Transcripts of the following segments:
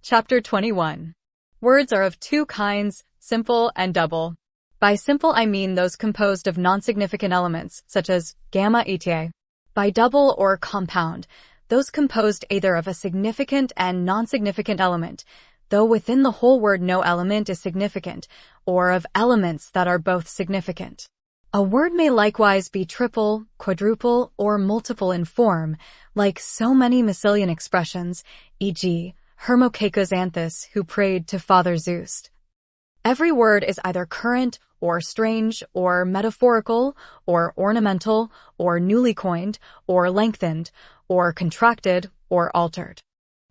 Chapter 21. Words are of two kinds, simple and double. By simple I mean those composed of non-significant elements, such as gamma eta. By double or compound, those composed either of a significant and non-significant element, though within the whole word no element is significant, or of elements that are both significant. A word may likewise be triple, quadruple, or multiple in form, like so many Massilian expressions, e.g., Hermocaicus Anthus, who prayed to Father Zeus. Every word is either current, or strange, or metaphorical, or ornamental, or newly coined, or lengthened, or contracted, or altered.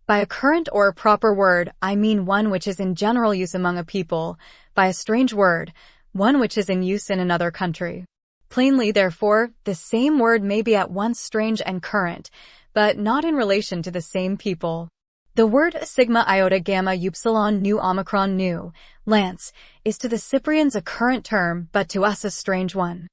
By a current or proper word, I mean one which is in general use among a people. By a strange word, one which is in use in another country. Plainly, therefore, the same word may be at once strange and current, but not in relation to the same people. The word sigma iota gamma upsilon nu omicron nu, lance, is to the Cyprians a current term, but to us a strange one.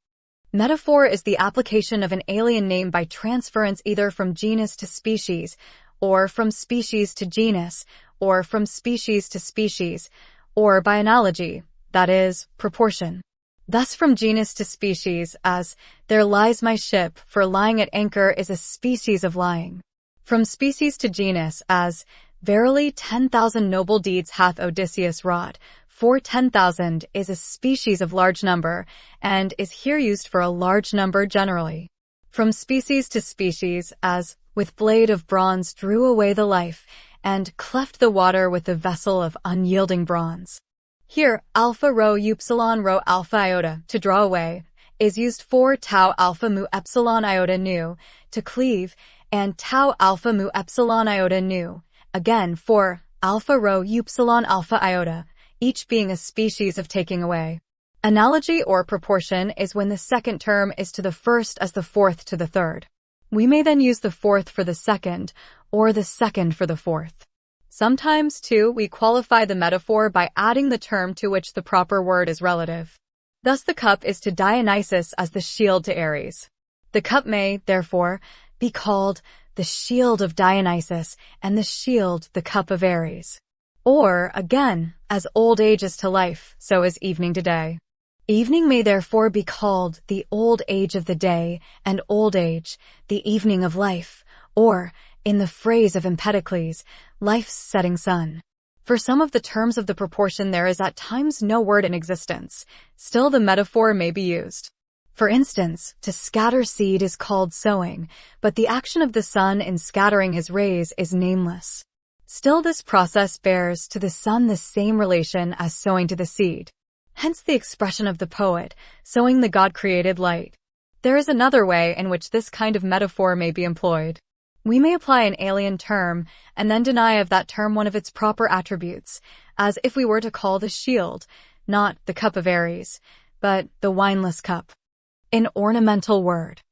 Metaphor is the application of an alien name by transference either from genus to species, or from species to genus, or from species to species, or by analogy, that is, proportion. Thus from genus to species, as, there lies my ship, for lying at anchor is a species of lying. From species to genus, as, verily 10,000 noble deeds hath Odysseus wrought, for 10,000 is a species of large number, and is here used for a large number generally. From species to species, as, with blade of bronze drew away the life, and cleft the water with the vessel of unyielding bronze. Here, alpha rho upsilon rho alpha iota, to draw away, is used for tau alpha mu epsilon iota nu, to cleave, and tau alpha mu epsilon iota nu, again for alpha rho upsilon alpha iota, each being a species of taking away. Analogy or proportion is when the second term is to the first as the fourth to the third. We may then use the fourth for the second, or the second for the fourth. Sometimes, too, we qualify the metaphor by adding the term to which the proper word is relative. Thus the cup is to Dionysus as the shield to Ares. The cup may, therefore, be called the shield of Dionysus, and the shield the cup of Ares. Or, again, as old age is to life, so is evening to day. Evening may therefore be called the old age of the day, and old age, the evening of life, or, in the phrase of Empedocles, life's setting sun. For some of the terms of the proportion there is at times no word in existence, still the metaphor may be used. For instance, to scatter seed is called sowing, but the action of the sun in scattering his rays is nameless. Still this process bears to the sun the same relation as sowing to the seed. Hence the expression of the poet, sowing the God-created light. There is another way in which this kind of metaphor may be employed. We may apply an alien term, and then deny of that term one of its proper attributes, as if we were to call the shield, not the cup of Ares, but the wineless cup. An ornamental word.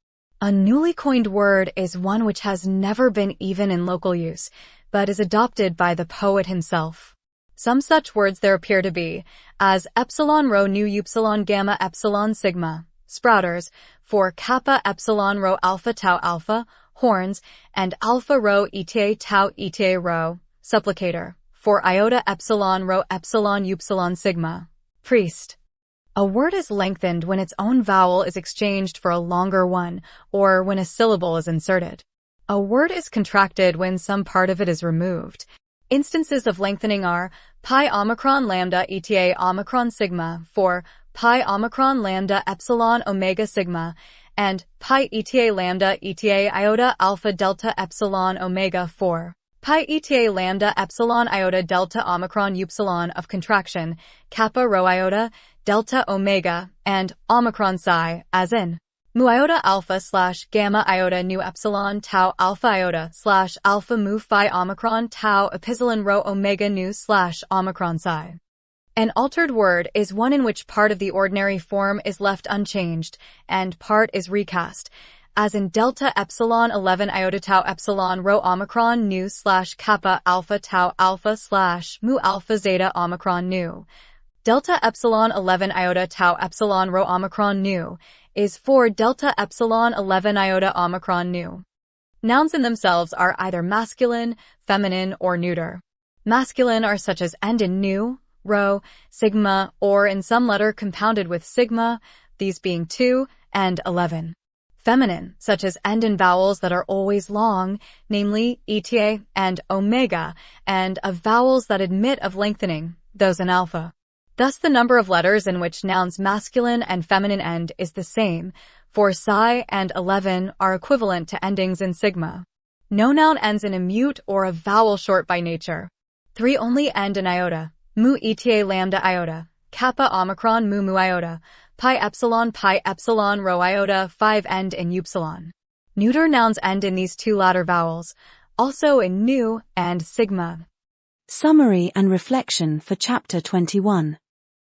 A newly coined word is one which has never been even in local use, but is adopted by the poet himself. Some such words there appear to be, as epsilon rho nu upsilon gamma epsilon sigma, sprouters, for kappa epsilon rho alpha tau alpha, horns, and alpha rho eta tau eta rho, supplicator, for iota epsilon rho epsilon upsilon sigma, priest. A word is lengthened when its own vowel is exchanged for a longer one, or when a syllable is inserted. A word is contracted when some part of it is removed. Instances of lengthening are pi omicron lambda eta omicron sigma for pi omicron lambda epsilon omega sigma, and pi eta lambda eta iota alpha delta epsilon omega for pi eta lambda epsilon iota delta omicron upsilon of contraction, kappa rho iota, delta omega, and omicron psi, as in mu iota alpha / gamma iota nu epsilon tau alpha iota / alpha mu phi omicron tau epsilon rho omega nu / omicron psi. An altered word is one in which part of the ordinary form is left unchanged, and part is recast, as in delta epsilon 11 iota tau epsilon rho omicron nu / kappa alpha tau alpha / mu alpha zeta omicron nu. Delta epsilon 11 iota tau epsilon rho omicron nu is for delta epsilon 11 iota omicron nu. Nouns in themselves are either masculine, feminine, or neuter. Masculine are such as end in nu, rho, sigma, or in some letter compounded with sigma, these being 2 and 11. Feminine, such as end in vowels that are always long, namely eta and omega, and of vowels that admit of lengthening, those in alpha. Thus the number of letters in which nouns masculine and feminine end is the same, for psi and 11 are equivalent to endings in sigma. No noun ends in a mute or a vowel short by nature. 3 only end in iota, mu eta lambda iota, kappa omicron mu mu iota, pi epsilon rho iota. 5 end in upsilon. Neuter nouns end in these 2 latter vowels, also in nu and sigma. Summary and reflection for Chapter 21.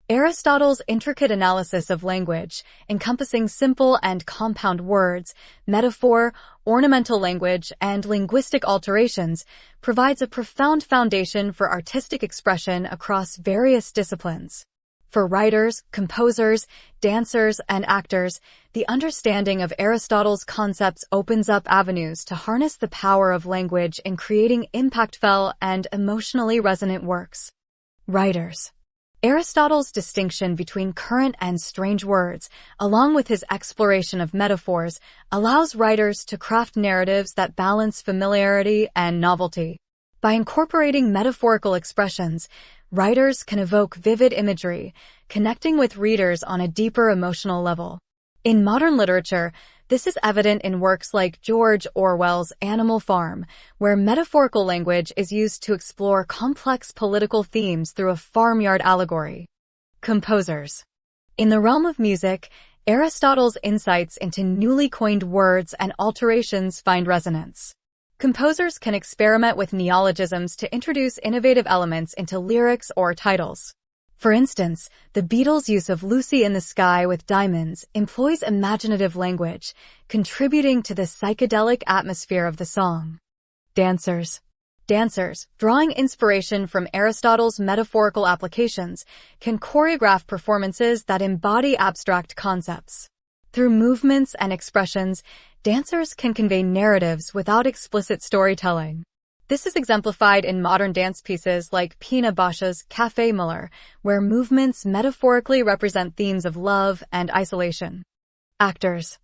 Aristotle's intricate analysis of language, encompassing simple and compound words, metaphor, ornamental language, and linguistic alterations, provides a profound foundation for artistic expression across various disciplines. For writers, composers, dancers, and actors, the understanding of Aristotle's concepts opens up avenues to harness the power of language in creating impactful and emotionally resonant works. Writers. Aristotle's distinction between current and strange words, along with his exploration of metaphors, allows writers to craft narratives that balance familiarity and novelty. By incorporating metaphorical expressions, writers can evoke vivid imagery, connecting with readers on a deeper emotional level. In modern literature, this is evident in works like George Orwell's Animal Farm, where metaphorical language is used to explore complex political themes through a farmyard allegory. Composers. In the realm of music, Aristotle's insights into newly coined words and alterations find resonance. Composers can experiment with neologisms to introduce innovative elements into lyrics or titles. For instance, the Beatles' use of Lucy in the Sky with Diamonds employs imaginative language, contributing to the psychedelic atmosphere of the song. Dancers. Dancers, drawing inspiration from Aristotle's metaphorical applications, can choreograph performances that embody abstract concepts. Through movements and expressions, dancers can convey narratives without explicit storytelling. This is exemplified in modern dance pieces like Pina Bausch's Café Muller, where movements metaphorically represent themes of love and isolation. Actors.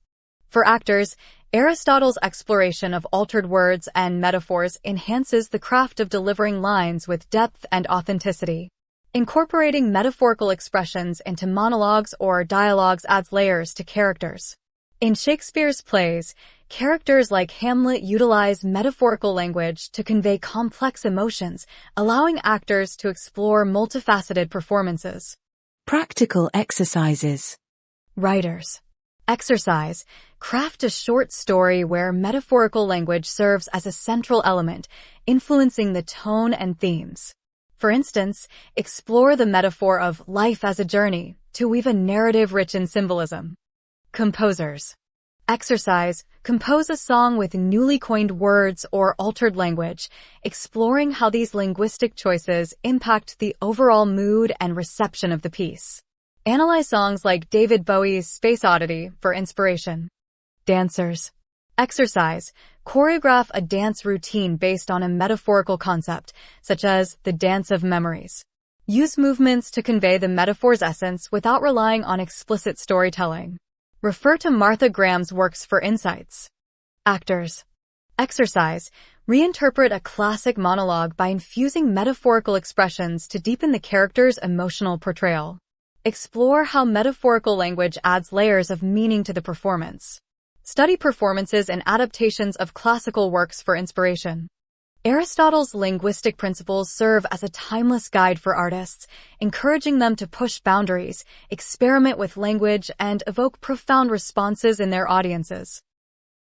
For actors, Aristotle's exploration of altered words and metaphors enhances the craft of delivering lines with depth and authenticity. Incorporating metaphorical expressions into monologues or dialogues adds layers to characters. In Shakespeare's plays, characters like Hamlet utilize metaphorical language to convey complex emotions, allowing actors to explore multifaceted performances. Practical exercises. Writers. Exercise. Craft a short story where metaphorical language serves as a central element, influencing the tone and themes. For instance, explore the metaphor of life as a journey to weave a narrative rich in symbolism. Composers. Exercise. Compose a song with newly coined words or altered language, exploring how these linguistic choices impact the overall mood and reception of the piece. Analyze songs like David Bowie's Space Oddity for inspiration. Dancers. Exercise. Choreograph a dance routine based on a metaphorical concept, such as the dance of memories. Use movements to convey the metaphor's essence without relying on explicit storytelling. Refer to Martha Graham's works for insights. Actors. Exercise. Reinterpret a classic monologue by infusing metaphorical expressions to deepen the character's emotional portrayal. Explore how metaphorical language adds layers of meaning to the performance. Study performances and adaptations of classical works for inspiration. Aristotle's linguistic principles serve as a timeless guide for artists, encouraging them to push boundaries, experiment with language, and evoke profound responses in their audiences.